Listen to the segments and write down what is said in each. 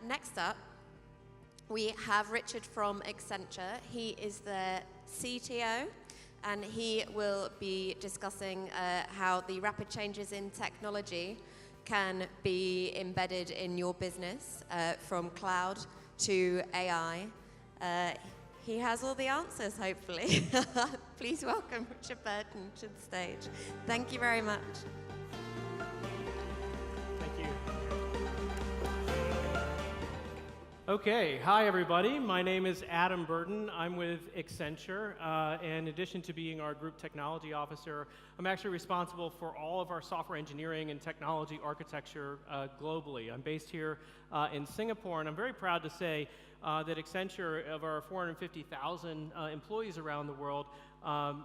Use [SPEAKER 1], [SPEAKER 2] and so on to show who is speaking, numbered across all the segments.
[SPEAKER 1] Next up, we have Richard from Accenture. He is the CTO, and he will be discussing how the rapid changes in technology can be embedded in your business, from cloud to AI. He has all the answers, hopefully. Please welcome Richard Burton to the stage. Thank you very much.
[SPEAKER 2] Thank you. Okay, hi everybody. My name is Adam Burton. I'm with Accenture. In addition to being our group technology officer, I'm actually responsible for all of our software engineering and technology architecture globally. I'm based here in Singapore, and I'm very proud to say that Accenture, of our 450,000 employees around the world,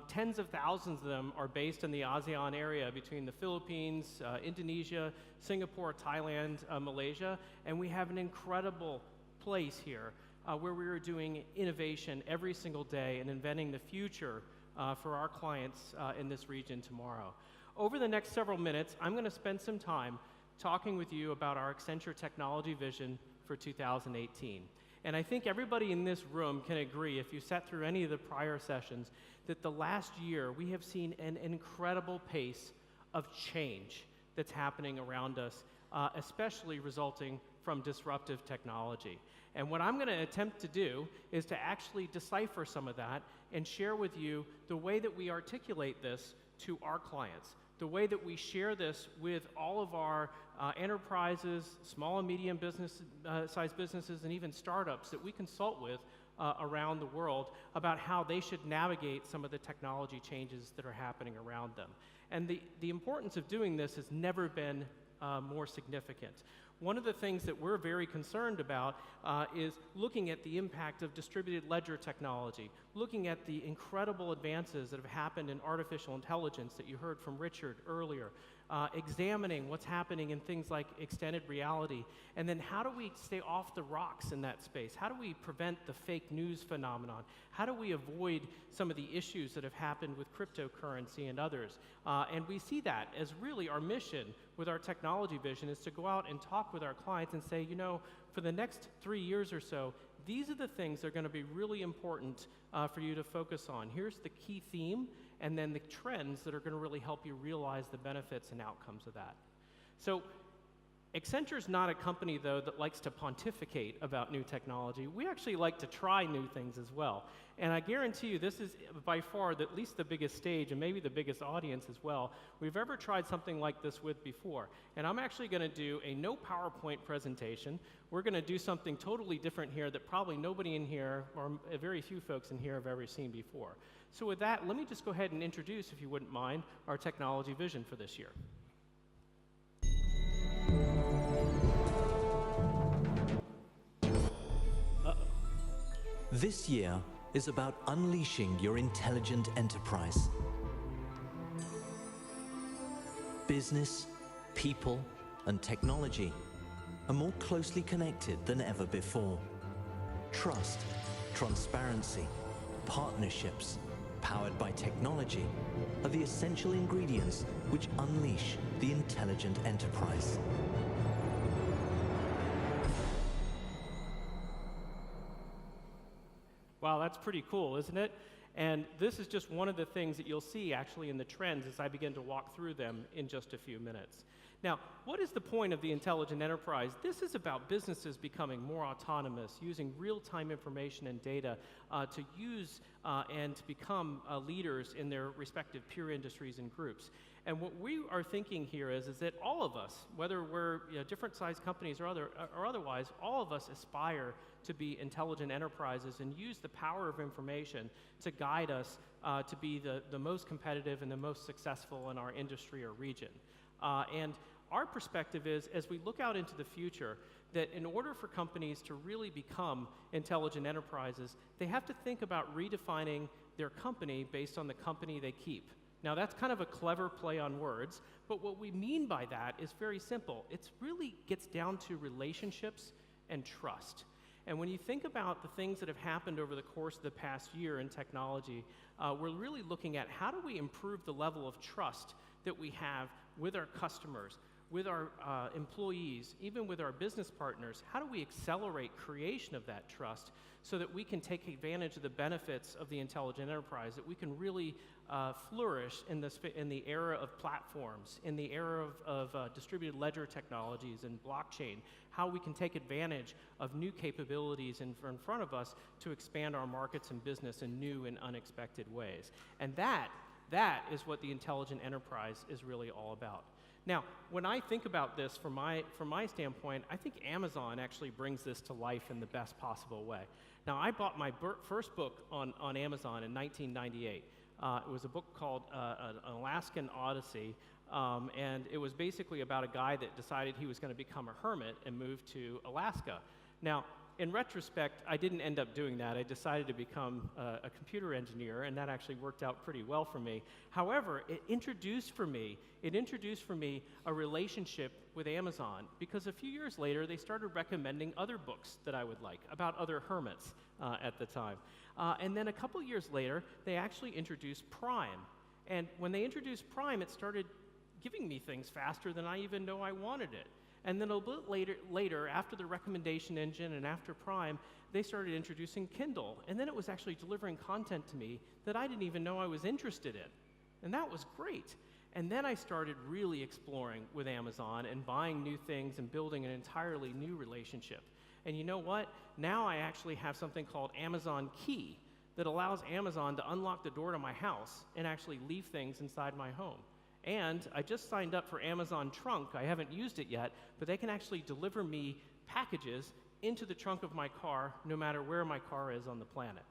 [SPEAKER 2] tens of thousands of them are based in the ASEAN area between the Philippines, Indonesia, Singapore, Thailand, Malaysia, and we have an incredible place here where we are doing innovation every single day and inventing the future for our clients in this region tomorrow. Over the next several minutes, I'm going to spend some time talking with you about our Accenture technology vision for 2018. And I think everybody in this room can agree, if you sat through any of the prior sessions, that the last year we have seen an incredible pace of change that's happening around us, especially resulting from disruptive technology. And what I'm going to attempt to do is to actually decipher some of that and share with you the way that we articulate this to our clients, the way that we share this with all of our enterprises, small and medium sized businesses, and even startups that we consult with around the world about how they should navigate some of the technology changes that are happening around them. And the importance of doing this has never been more significant. One of the things that we're very concerned about is looking at the impact of distributed ledger technology, looking at the incredible advances that have happened in artificial intelligence that you heard from Richard earlier, examining what's happening in things like extended reality, and then how do we stay off the rocks in that space? How do we prevent the fake news phenomenon? How do we avoid some of the issues that have happened with cryptocurrency and others? And we see that as really our mission with our technology vision is to go out and talk with our clients and say, you know, for the next 3 years or so, these are the things that are going to be really important for you to focus on. Here's the key theme, and then the trends that are going to really help you realize the benefits and outcomes of that. So Accenture's not a company, though, that likes to pontificate about new technology. We actually like to try new things as well. And I guarantee you this is by far at least the biggest stage and maybe the biggest audience as well we've ever tried something like this with before. And I'm actually going to do a no PowerPoint presentation. We're going to do something totally different here that probably nobody in here, or very few folks in here, have ever seen before. So with that, let me just go ahead and introduce, if you wouldn't mind, our technology vision for this year.
[SPEAKER 3] This year is about unleashing your intelligent enterprise. Business, people, and technology are more closely connected than ever before. Trust, transparency, partnerships, powered by technology, are the essential ingredients which unleash the intelligent enterprise.
[SPEAKER 2] Wow, that's pretty cool, isn't it? And this is just one of the things that you'll see actually in the trends as I begin to walk through them in just a few minutes. Now, what is the point of the intelligent enterprise? This is about businesses becoming more autonomous, using real-time information and data to use and to become leaders in their respective peer industries and groups. And what we are thinking here is that all of us, whether we're different sized companies or otherwise, all of us aspire to be intelligent enterprises and use the power of information to guide us to be the most competitive and the most successful in our industry or region. And our perspective is, as we look out into the future, that in order for companies to really become intelligent enterprises, they have to think about redefining their company based on the company they keep. Now, that's kind of a clever play on words, but what we mean by that is very simple. It really gets down to relationships and trust. And when you think about the things that have happened over the course of the past year in technology, we're really looking at how do we improve the level of trust that we have with our customers, with our employees, even with our business partners? How do we accelerate creation of that trust so that we can take advantage of the benefits of the intelligent enterprise, that we can really flourish in the era of platforms, in the era of distributed ledger technologies and blockchain, how we can take advantage of new capabilities in front of us to expand our markets and business in new and unexpected ways. And that is what the intelligent enterprise is really all about. Now, when I think about this from my standpoint, I think Amazon actually brings this to life in the best possible way. Now, I bought my first book on Amazon in 1998. It was a book called An Alaskan Odyssey, and it was basically about a guy that decided he was going to become a hermit and move to Alaska. Now, in retrospect, I didn't end up doing that. I decided to become a computer engineer, and that actually worked out pretty well for me. However, it introduced for me a relationship with Amazon, because a few years later, they started recommending other books that I would like about other hermits at the time. And then a couple years later, they actually introduced Prime. And when they introduced Prime, it started giving me things faster than I even know I wanted it. And then a bit later, after the recommendation engine and after Prime, they started introducing Kindle. And then it was actually delivering content to me that I didn't even know I was interested in. And that was great. And then I started really exploring with Amazon and buying new things and building an entirely new relationship. And you know what? Now I actually have something called Amazon Key that allows Amazon to unlock the door to my house and actually leave things inside my home. And I just signed up for Amazon Trunk. I haven't used it yet, but they can actually deliver me packages into the trunk of my car no matter where my car is on the planet.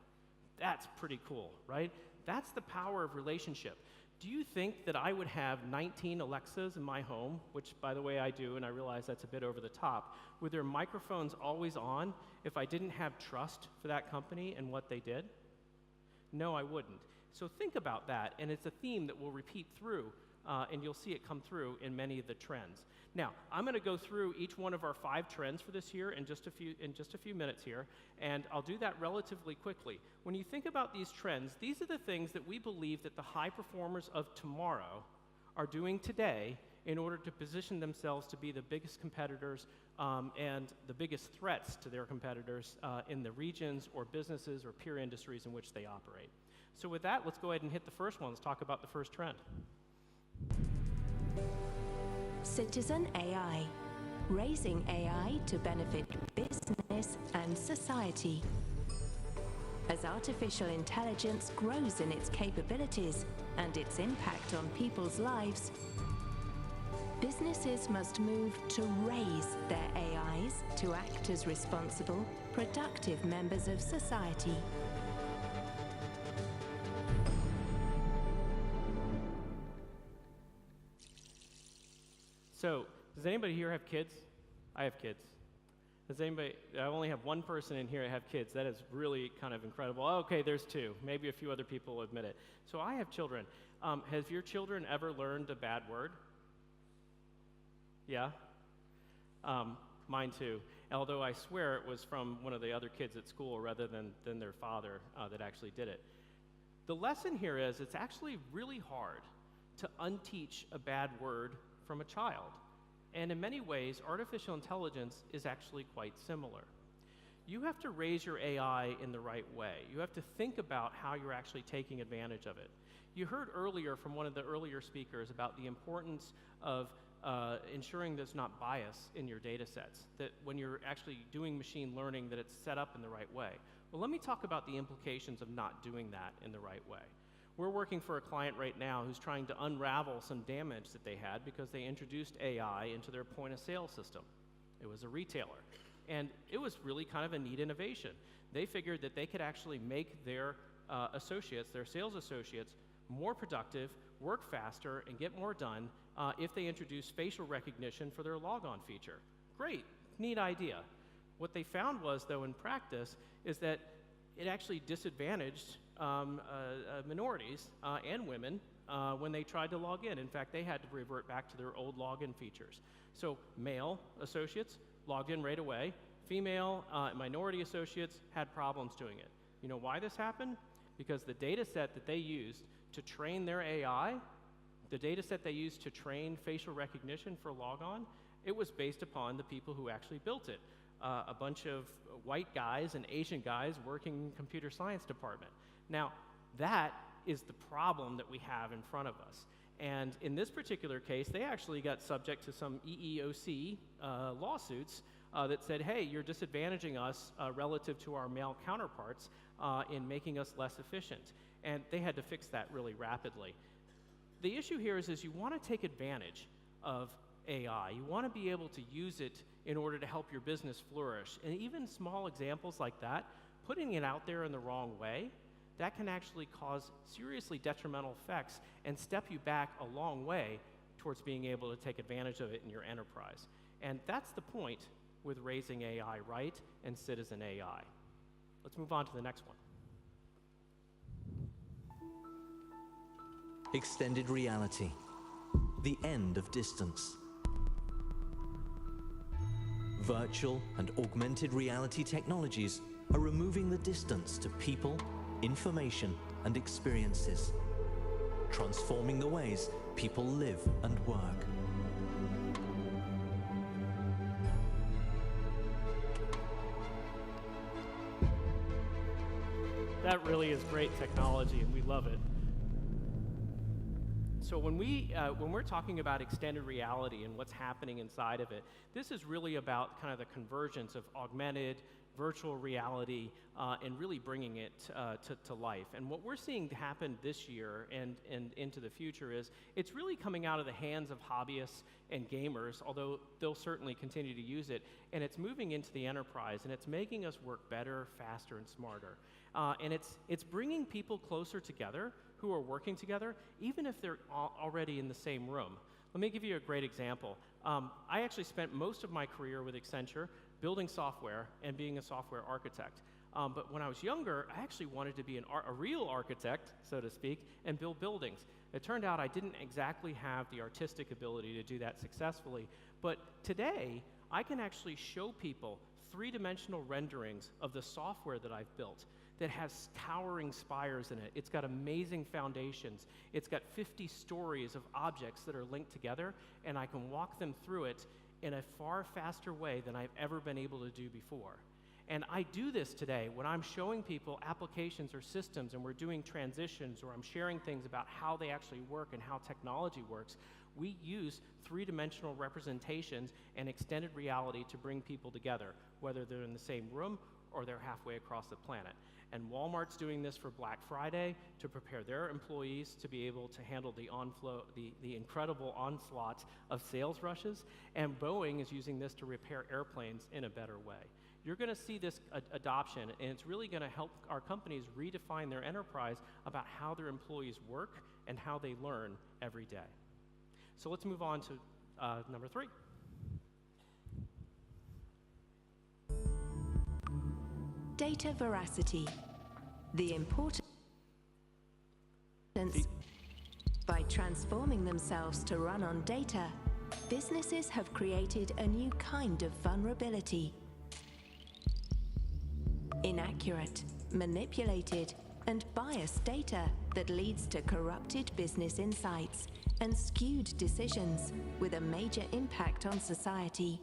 [SPEAKER 2] That's pretty cool, right? That's the power of relationship. Do you think that I would have 19 Alexas in my home, which, by the way, I do, and I realize that's a bit over the top, with their microphones always on if I didn't have trust for that company and what they did? No, I wouldn't. So think about that, and it's a theme that will repeat through, and you'll see it come through in many of the trends. Now, I'm going to go through each one of our 5 trends for this year in just a few minutes here, and I'll do that relatively quickly. When you think about these trends, these are the things that we believe that the high performers of tomorrow are doing today in order to position themselves to be the biggest competitors and the biggest threats to their competitors in the regions or businesses or peer industries in which they operate. So with that, let's go ahead and hit the first one. Let's talk about the first trend.
[SPEAKER 4] Citizen AI, raising AI to benefit business and society. As artificial intelligence grows in its capabilities and its impact on people's lives, businesses must move to raise their AIs to act as responsible, productive members of society.
[SPEAKER 2] So, does anybody here have kids? I have kids. Does anybody, I only have one person in here that have kids. That is really kind of incredible. Oh, okay, there's 2. Maybe a few other people will admit it. So I have children. Have your children ever learned a bad word? Yeah? Mine too. Although I swear it was from one of the other kids at school rather than their father that actually did it. The lesson here is it's actually really hard to unteach a bad word from a child. And in many ways, artificial intelligence is actually quite similar. You have to raise your AI in the right way. You have to think about how you're actually taking advantage of it. You heard earlier from one of the earlier speakers about the importance of ensuring there's not bias in your data sets, that when you're actually doing machine learning, that it's set up in the right way. Well, let me talk about the implications of not doing that in the right way. We're working for a client right now who's trying to unravel some damage that they had because they introduced AI into their point-of-sale system. It was a retailer. And it was really kind of a neat innovation. They figured that they could actually make their associates, their sales associates, more productive, work faster, and get more done if they introduced facial recognition for their logon feature. Great, neat idea. What they found was, though, in practice, is that it actually disadvantaged minorities and women when they tried to log in. In fact, they had to revert back to their old login features. So male associates logged in right away. Female minority associates had problems doing it. You know why this happened? Because the data set that they used to train their AI The data set they used to train facial recognition for logon, it was based upon the people who actually built it. A bunch of white guys and Asian guys working in the computer science department. Now, that is the problem that we have in front of us. And in this particular case, they actually got subject to some EEOC lawsuits that said, hey, you're disadvantaging us relative to our male counterparts in making us less efficient. And they had to fix that really rapidly. The issue here is you want to take advantage of AI. You want to be able to use it in order to help your business flourish. And even small examples like that, putting it out there in the wrong way, that can actually cause seriously detrimental effects and step you back a long way towards being able to take advantage of it in your enterprise. And that's the point with raising AI right and citizen AI. Let's move on to the next one.
[SPEAKER 3] Extended reality, the end of distance. Virtual and augmented reality technologies are removing the distance to people, information, and experiences, transforming the ways people live and work.
[SPEAKER 2] That really is great technology, and we love it. So when we're talking about extended reality and what's happening inside of it, this is really about kind of the convergence of augmented, virtual reality, and really bringing it to life. And what we're seeing happen this year and into the future is it's really coming out of the hands of hobbyists and gamers, although they'll certainly continue to use it, and it's moving into the enterprise, and it's making us work better, faster, and smarter. And it's bringing people closer together who are working together, even if they're already in the same room. Let me give you a great example. I actually spent most of my career with Accenture building software and being a software architect. But when I was younger, I actually wanted to be a real architect, so to speak, and build buildings. It turned out I didn't exactly have the artistic ability to do that successfully. But today, I can actually show people three-dimensional renderings of the software that I've built that has towering spires in it. It's got amazing foundations. It's got 50 stories of objects that are linked together, and I can walk them through it in a far faster way than I've ever been able to do before. And I do this today when I'm showing people applications or systems and we're doing transitions, or I'm sharing things about how they actually work and how technology works. We use three-dimensional representations and extended reality to bring people together, whether they're in the same room or they're halfway across the planet. And Walmart's doing this for Black Friday to prepare their employees to be able to handle the incredible onslaught of sales rushes. And Boeing is using this to repair airplanes in a better way. You're going to see this adoption, and it's really going to help our companies redefine their enterprise about how their employees work and how they learn every day. So let's move on to number 3.
[SPEAKER 4] Data veracity. The importance by transforming themselves to run on data, businesses have created a new kind of vulnerability. Inaccurate, manipulated, and biased data that leads to corrupted business insights and skewed decisions with a major impact on society.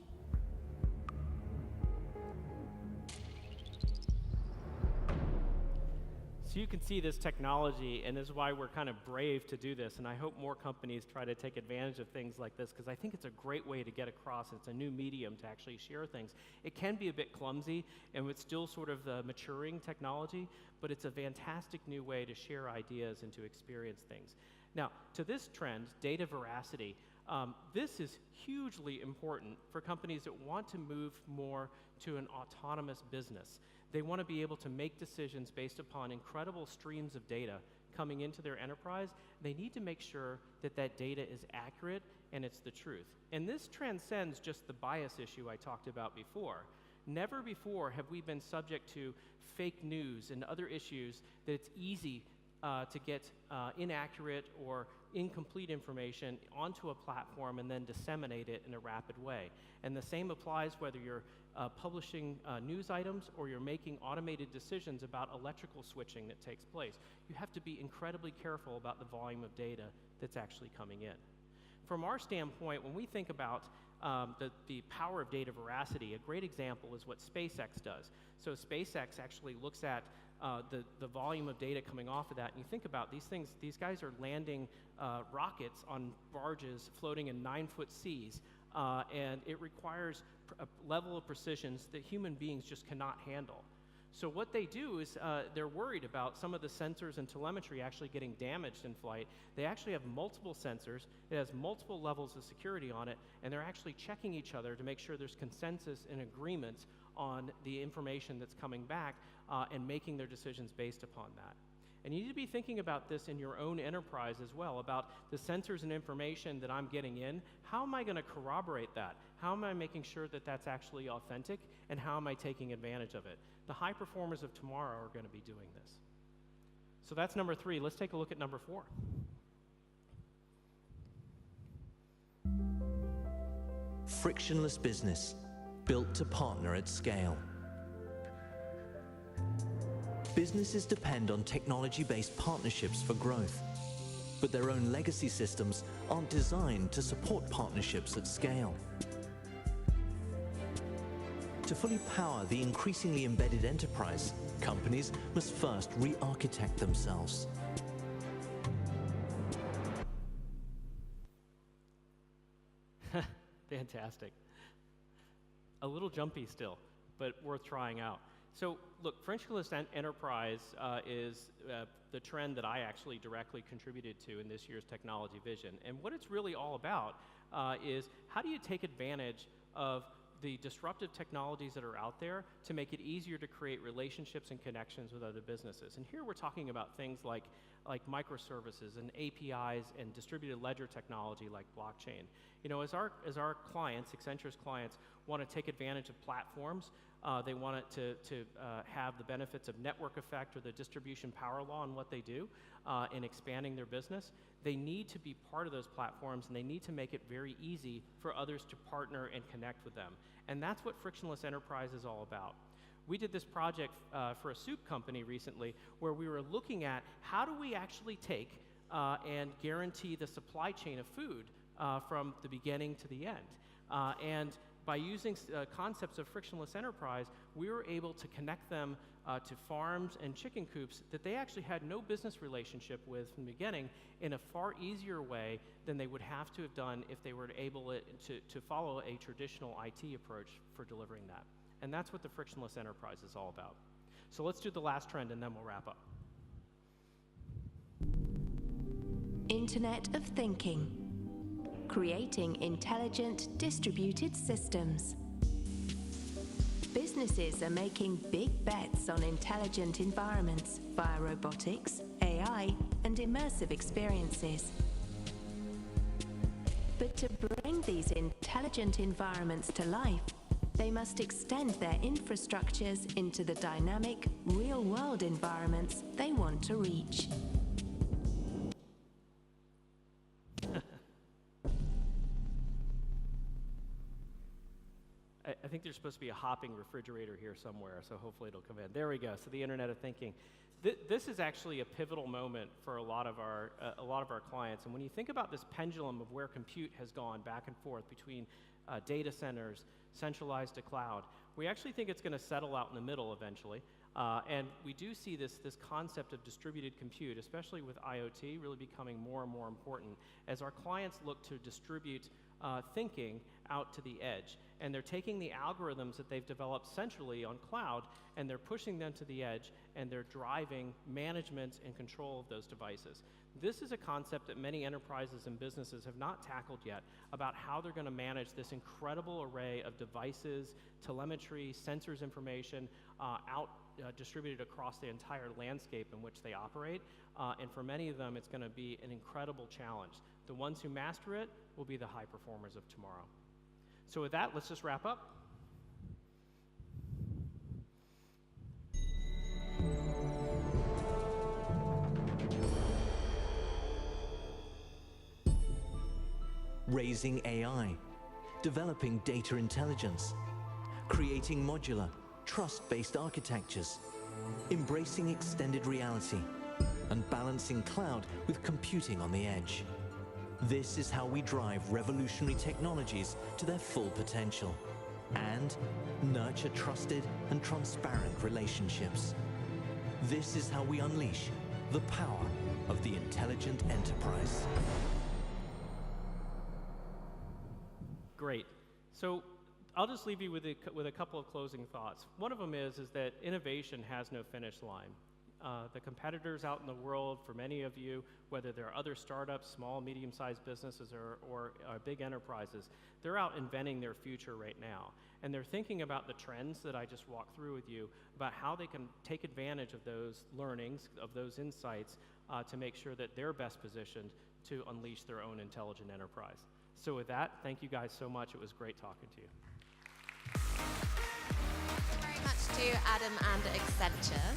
[SPEAKER 2] So you can see this technology, and this is why we're kind of brave to do this, and I hope more companies try to take advantage of things like this, because I think it's a great way to get across. It's a new medium to actually share things. It can be a bit clumsy, and it's still sort of the maturing technology, but it's a fantastic new way to share ideas and to experience things. Now, to this trend, data veracity, this is hugely important for companies that want to move more to an autonomous business. They want to be able to make decisions based upon incredible streams of data coming into their enterprise. They need to make sure that that data is accurate and it's the truth. And this transcends just the bias issue I talked about before. Never before have we been subject to fake news and other issues that it's easy to get inaccurate or incomplete information onto a platform and then disseminate it in a rapid way. And the same applies whether you're publishing news items or you're making automated decisions about electrical switching that takes place. You have to be incredibly careful about the volume of data that's actually coming in. From our standpoint, when we think about the power of data veracity, a great example is what SpaceX does. So SpaceX actually looks at the volume of data coming off of that, and you think about these guys are landing rockets on barges floating in 9-foot seas, and it requires a level of precision that human beings just cannot handle. So what they do is they're worried about some of the sensors and telemetry actually getting damaged in flight. They actually have multiple sensors. It has multiple levels of security on it, and they're actually checking each other to make sure there's consensus and agreement on the information that's coming back and making their decisions based upon that. And you need to be thinking about this in your own enterprise as well, about the sensors and information that I'm getting in. How am I going to corroborate that? How am I making sure that that's actually authentic, and how am I taking advantage of it? The high performers of tomorrow are going to be doing this. So that's number 3. Let's take a look at number 4.
[SPEAKER 3] Frictionless business, built to partner at scale. Businesses depend on technology-based partnerships for growth, but their own legacy systems aren't designed to support partnerships at scale. To fully power the increasingly embedded enterprise, companies must first re-architect themselves.
[SPEAKER 2] Fantastic. A little jumpy still, but worth trying out. So look, frictionless enterprise is the trend that I actually directly contributed to in this year's technology vision. And what it's really all about is how do you take advantage of the disruptive technologies that are out there to make it easier to create relationships and connections with other businesses. And here we're talking about things like microservices and APIs and distributed ledger technology like blockchain. You know, as our clients, Accenture's clients, want to take advantage of platforms, they want it to have the benefits of network effect or the distribution power law in what they do in expanding their business. They need to be part of those platforms, and they need to make it very easy for others to partner and connect with them. And that's what frictionless enterprise is all about. We did this project for a soup company recently where we were looking at how do we actually take and guarantee the supply chain of food from the beginning to the end. And by using concepts of frictionless enterprise, we were able to connect them to farms and chicken coops that they actually had no business relationship with from the beginning in a far easier way than they would have to have done if they were able to follow a traditional IT approach for delivering that. And that's what the frictionless enterprise is all about. So let's do the last trend and then we'll wrap up.
[SPEAKER 4] Internet of Thinking. Creating intelligent, distributed systems. Businesses are making big bets on intelligent environments via robotics, AI, and immersive experiences. But to bring these intelligent environments to life, they must extend their infrastructures into the dynamic, real-world environments they want to reach.
[SPEAKER 2] I think there's supposed to be a hopping refrigerator here somewhere, so hopefully it'll come in. There we go. So the Internet of Thinking. This is actually a pivotal moment for a lot of our clients. And when you think about this pendulum of where compute has gone back and forth between data centers, centralized to cloud, we actually think it's going to settle out in the middle eventually. And we do see this concept of distributed compute, especially with IoT, really becoming more and more important as our clients look to distribute thinking out to the edge. And they're taking the algorithms that they've developed centrally on cloud, and they're pushing them to the edge, and they're driving management and control of those devices. This is a concept that many enterprises and businesses have not tackled yet about how they're going to manage this incredible array of devices, telemetry, sensors information distributed across the entire landscape in which they operate. And for many of them, it's going to be an incredible challenge. The ones who master it will be the high performers of tomorrow. So with that, let's just wrap up.
[SPEAKER 3] Raising AI, developing data intelligence, creating modular, trust-based architectures, embracing extended reality, and balancing cloud with computing on the edge. This is how we drive revolutionary technologies to their full potential and nurture trusted and transparent relationships. This is how we unleash the power of the intelligent enterprise.
[SPEAKER 2] Great. So I'll just leave you with a couple of closing thoughts. One of them is that innovation has no finish line. The competitors out in the world, for many of you, whether they're other startups, small, medium-sized businesses, or big enterprises, they're out inventing their future right now. And they're thinking about the trends that I just walked through with you, about how they can take advantage of those learnings, of those insights, to make sure that they're best positioned to unleash their own intelligent enterprise. So with that, thank you guys so much. It was great talking to you.
[SPEAKER 1] Thank you very much to Adam and Accenture.